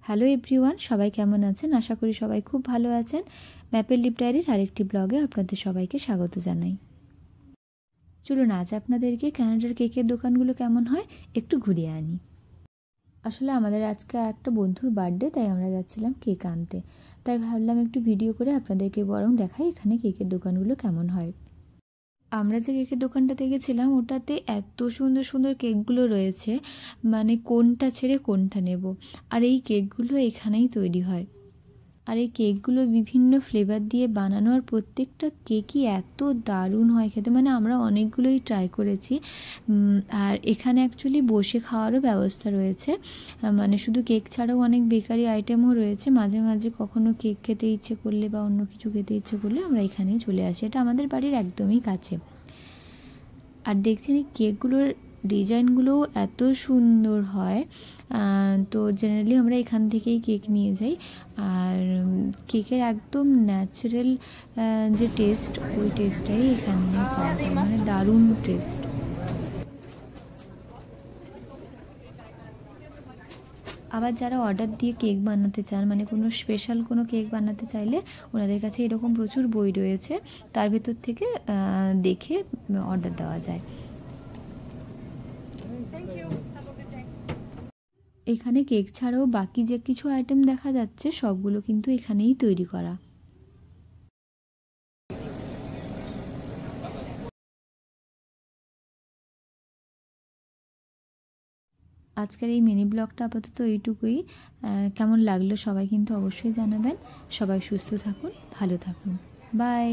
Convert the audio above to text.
Hello everyone, সবাই কেমন আছেন? আশা করি সবাই খুব ভালো আছেন। ম্যাপেল লিপ ডায়েরির আরেকটি ব্লগে আপনাদের সবাইকে স্বাগত জানাই। চলুন আজ আপনাদেরকে কানাডার কেকের দোকানগুলো কেমন হয় একটু ঘুরিয়ে আনি। আসলে আমাদের আজকে একটা বন্ধুর বার্থডে, তাই আমরা যাচ্ছিলাম কেক আনতে। তাই ভাবলাম একটু ভিডিও করে আপনাদেরকে বরং দেখাই এখানে কেকের দোকানগুলো কেমন হয়। আমরা যে কেকের দোকানটাতে গেছিলাম ওটাতে এত সুন্দর সুন্দর কেকগুলো রয়েছে, মানে কোনটা ছেড়ে কোনটা নেব। আর এই কেকগুলো এখানেই তৈরি হয়। আর এই কেকগুলো বিভিন্ন ফ্লেভার দিয়ে বানানো, আর প্রত্যেকটা কেকই এত দারুণ হয় খেতে, মানে আমরা অনেকগুলোই ট্রাই করেছি। আর এখানে অ্যাকচুয়ালি বসে খাওয়ারও ব্যবস্থা রয়েছে, মানে শুধু কেক ছাড়াও অনেক বেকারি আইটেমও রয়েছে। মাঝে মাঝে কখনো কেক খেতে ইচ্ছে করলে বা অন্য কিছু খেতে ইচ্ছে করলে আমরা এখানেই চলে আসি। এটা আমাদের বাড়ির একদমই কাছে। আর দেখছেন এই কেকগুলোর ডিজাইনগুলোও এত সুন্দর হয়, তো জেনারেলি আমরা এখান থেকেই কেক নিয়ে যাই। আর কেকের একদম ন্যাচারাল যে টেস্ট, ওই টেস্টটাই এখানে পাওয়া যায়, মানে দারুণ টেস্ট। আবার যারা অর্ডার দিয়ে কেক বানাতে চান, মানে কোনো স্পেশাল কোনো কেক বানাতে চাইলে ওনাদের কাছে এরকম প্রচুর বই রয়েছে, তার ভেতর থেকে দেখে অর্ডার দেওয়া যায়। এখানে কেক ছাড়াও বাকি যে কিছু আইটেম দেখা যাচ্ছে সবগুলো কিন্তু এখানেই তৈরি করা। আজকের এই মিনি ব্লগটা আপাতত এইটুকুই। কেমন লাগলো সবাই কিন্তু অবশ্যই জানাবেন। সবাই সুস্থ থাকুন, ভালো থাকুন, বাই।